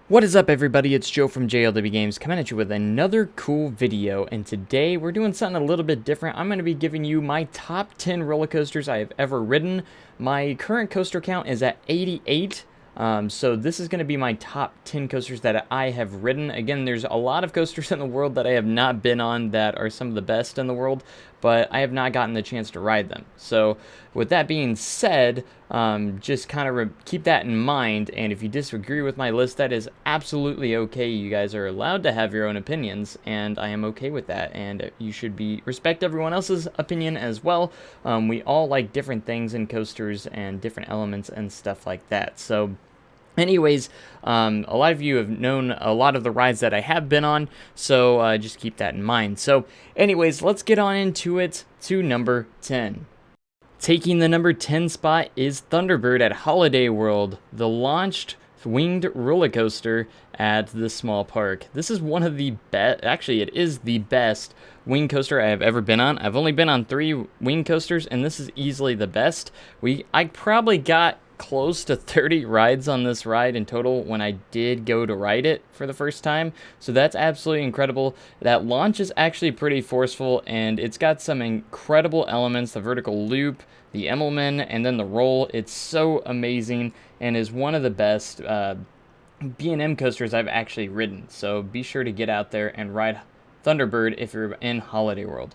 What is up, everybody? It's Joe from JLW Games coming at you with another cool video, and today we're doing something a little bit different. I'm going to be giving you my top 10 roller coasters I have ever ridden. My current coaster count is at 88. So this is going to be my top 10 coasters that I have ridden. Again, there's a lot of coasters in the world that I have not been on that are some of the best in the world, but I have not gotten the chance to ride them. So with that being said, just kind of keep that in mind, and if you disagree with my list, that is absolutely okay. You guys are allowed to have your own opinions, and I am okay with that, and you should respect everyone else's opinion as well. We all like different things in coasters and different elements and stuff like that. So anyways, a lot of you have known a lot of the rides that I have been on, so just keep that in mind. So anyways, let's get on into it to number 10. Taking the number 10 spot is Thunderbird at Holiday World, the launched winged roller coaster at the small park. This is one of the best, actually it is the best wing coaster I have ever been on. I've only been on 3 wing coasters, and this is easily the best. I probably got close to 30 rides on this ride in total when I did go to ride it for the first time, so that's absolutely incredible. That launch is actually pretty forceful, and it's got some incredible elements, the vertical loop, the Emmelman, and then the roll. It's so amazing and is one of the best B&M coasters I've actually ridden, so be sure to get out there and ride Thunderbird if you're in Holiday World.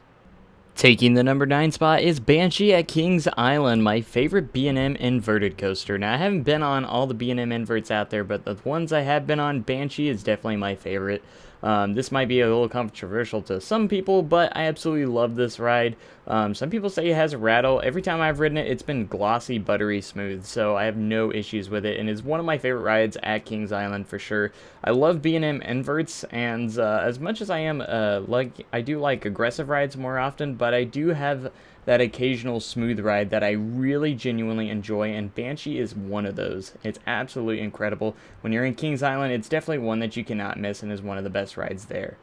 Taking the number 9 spot is Banshee at Kings Island, my favorite B&M inverted coaster. Now, I haven't been on all the B&M inverts out there, but the ones I have been on, Banshee is definitely my favorite. This might be a little controversial to some people, but I absolutely love this ride. Some people say it has a rattle. Every time I've ridden it, it's been glossy, buttery smooth, so I have no issues with it, and it's one of my favorite rides at Kings Island for sure. I love B&M inverts, and as much as I am I do like aggressive rides more often, but I do have that occasional smooth ride that I really genuinely enjoy, and Banshee is one of those. It's absolutely incredible. When you're in Kings Island, it's definitely one that you cannot miss and is one of the best rides there.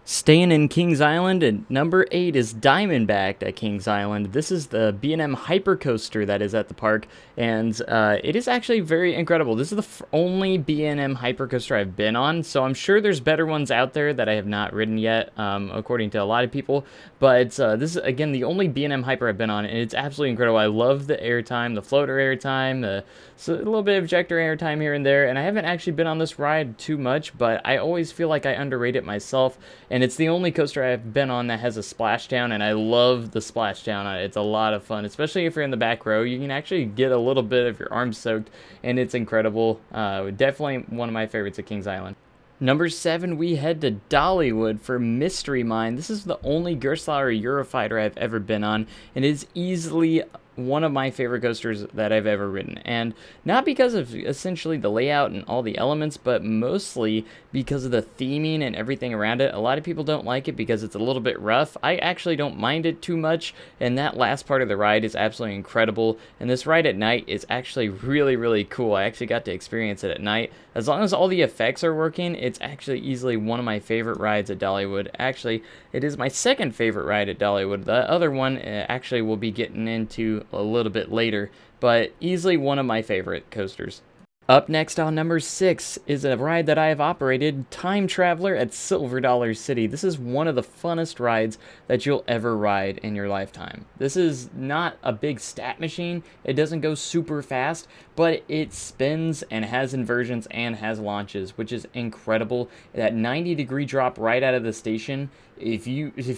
Staying in Kings Island, at number 8 is Diamondback at Kings Island. This is the B&M hypercoaster that is at the park, and it is actually very incredible. This is the only B&M hypercoaster I've been on, so I'm sure there's better ones out there that I have not ridden yet, according to a lot of people, but this is, again, the only B&M hyper I've been on, and it's absolutely incredible. I love the airtime, the floater airtime, so a little bit of ejector airtime here and there, and I haven't actually been on this ride too much, but I always feel like I underrate it myself, and it's the only coaster I've been on that has a splashdown, and I love the splashdown. It's a lot of fun, especially if you're in the back row. You can actually get a little bit of your arms soaked, and it's incredible. Definitely one of my favorites at Kings Island. Number 7, we head to Dollywood for Mystery Mine. This is the only Gerstlauer Eurofighter I've ever been on, and it is easily one of my favorite coasters that I've ever ridden, and not because of essentially the layout and all the elements, but mostly because of the theming and everything around it. A lot of people don't like it because it's a little bit rough. I actually don't mind it too much, and that last part of the ride is absolutely incredible, and this ride at night is actually really, really cool. I actually got to experience it at night. As long as all the effects are working, it's actually easily one of my favorite rides at Dollywood. Actually, it is my second favorite ride at Dollywood. The other one actually we'll be getting into a little bit later, but easily one of my favorite coasters. Up next on number 6 is a ride that I have operated, Time Traveler at Silver Dollar City. This is one of the funnest rides that you'll ever ride in your lifetime. This is not a big stat machine. It doesn't go super fast, but it spins and has inversions and has launches, which is incredible. That 90-degree drop right out of the station, if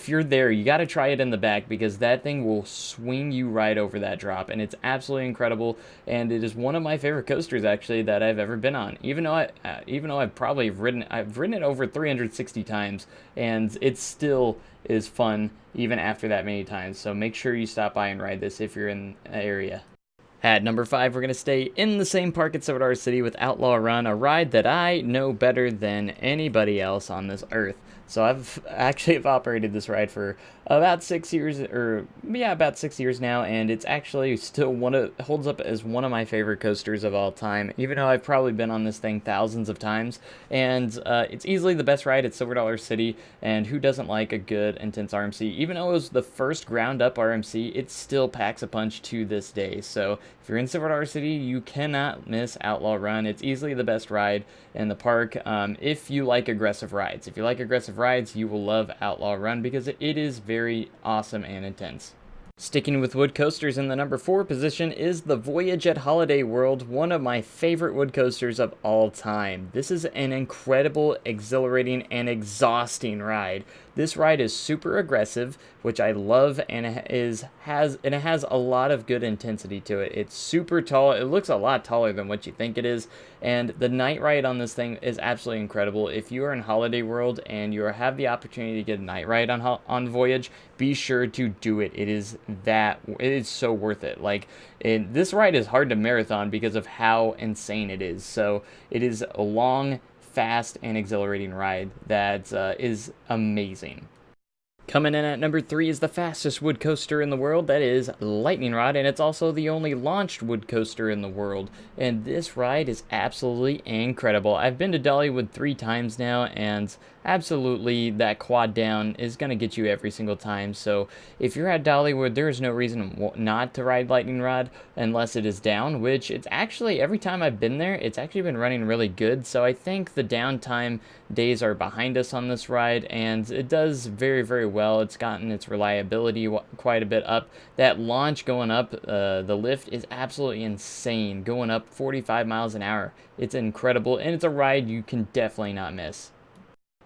you're there, you got to try it in the back, because that thing will swing you right over that drop, and it's absolutely incredible, and it is one of my favorite coasters actually that I've ever been on. Even though I've ridden it over 360 times, and it still is fun even after that many times. So make sure you stop by and ride this if you're in the area. At number 5, we're going to stay in the same park at Silver Dollar City with Outlaw Run, a ride that I know better than anybody else on this earth. So I've actually have operated this ride for about 6 years, or yeah, about 6 years now, and it's actually still holds up as one of my favorite coasters of all time, even though I've probably been on this thing thousands of times. And it's easily the best ride at Silver Dollar City, and who doesn't like a good, intense RMC? Even though it was the first ground-up RMC, it still packs a punch to this day. So if you're in Silver Dollar City, you cannot miss Outlaw Run. It's easily the best ride in the park if you like aggressive rides. If you like aggressive rides, you will love Outlaw Run because it is very awesome and intense. Sticking with wood coasters, in the number 4 position is the Voyage at Holiday World, one of my favorite wood coasters of all time. This is an incredible, exhilarating, and exhausting ride. This ride is super aggressive, which I love, and it has a lot of good intensity to it. It's super tall. It looks a lot taller than what you think it is, and the night ride on this thing is absolutely incredible. If you are in Holiday World and you have the opportunity to get a night ride on Voyage, be sure to do it. It is so worth it. This ride is hard to marathon because of how insane it is. So it is a long, fast, and exhilarating ride that is amazing. Coming in at number 3 is the fastest wood coaster in the world. That is Lightning Rod, and it's also the only launched wood coaster in the world. And this ride is absolutely incredible. I've been to Dollywood 3 times now, and absolutely that quad down is going to get you every single time. So if you're at Dollywood, there is no reason not to ride Lightning Rod unless it is down, which it's actually, every time I've been there, it's actually been running really good. So I think the downtime days are behind us on this ride, and it does very, very well. It's gotten its reliability quite a bit up. That launch going up, the lift is absolutely insane, going up 45 miles an hour. It's incredible, and it's a ride you can definitely not miss.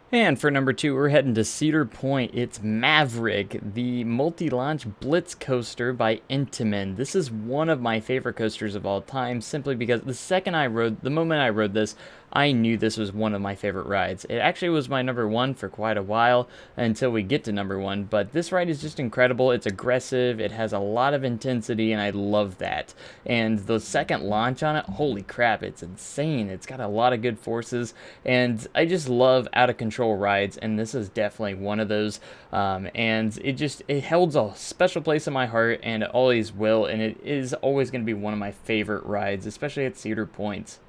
And for number 2, we're heading to Cedar Point. It's Maverick, the multi-launch blitz coaster by Intamin. This is one of my favorite coasters of all time, simply because the moment I rode this, I knew this was one of my favorite rides. It actually was my number 1 for quite a while until we get to number 1, but this ride is just incredible. It's aggressive, it has a lot of intensity, and I love that. And the second launch on it, holy crap, it's insane. It's got a lot of good forces, and I just love out-of-control rides, and this is definitely one of those. And it holds a special place in my heart, and it always will, and it is always going to be one of my favorite rides, especially at Cedar Point.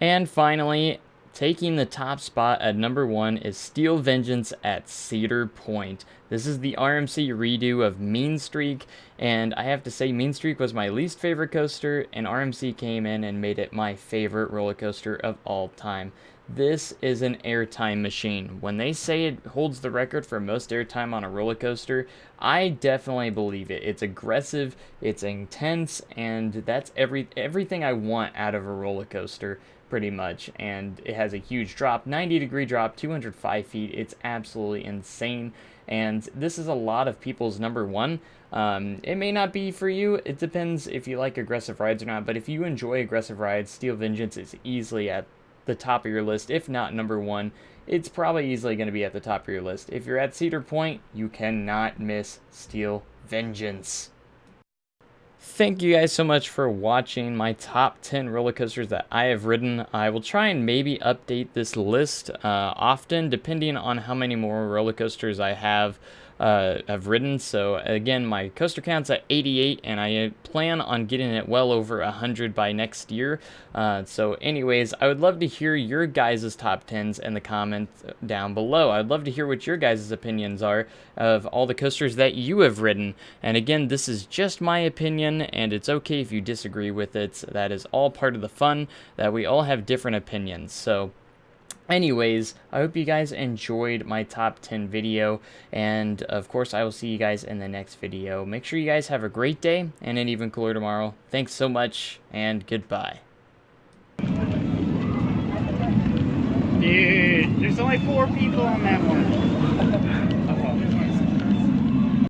And finally, taking the top spot at number 1 is Steel Vengeance at Cedar Point. This is the RMC redo of Mean Streak, and I have to say Mean Streak was my least favorite coaster, and RMC came in and made it my favorite roller coaster of all time. This is an airtime machine. When they say it holds the record for most airtime on a roller coaster, I definitely believe it. It's aggressive, it's intense, and that's everything I want out of a roller coaster, pretty much. And it has a huge drop, 90-degree drop, 205 feet. It's absolutely insane, and this is a lot of people's number 1. It may not be for you. It depends if you like aggressive rides or not, but if you enjoy aggressive rides, Steel Vengeance is easily at the top of your list. If not number 1, it's probably easily going to be at the top of your list. If you're at Cedar Point, you cannot miss Steel Vengeance. Thank you guys so much for watching my top 10 roller coasters that I have ridden. I will try and maybe update this list often, depending on how many more roller coasters I have ridden. So again, my coaster count's at 88, and I plan on getting it well over 100 by next year. So anyways, I would love to hear your guys' top 10s in the comments down below. I'd love to hear what your guys' opinions are of all the coasters that you have ridden. And again, this is just my opinion, and it's okay if you disagree with it. That is all part of the fun, that we all have different opinions. So anyways, I hope you guys enjoyed my top 10 video, and of course I will see you guys in the next video. Make sure you guys have a great day and an even cooler tomorrow. Thanks so much, and goodbye. Dude, there's only 4 people on that one.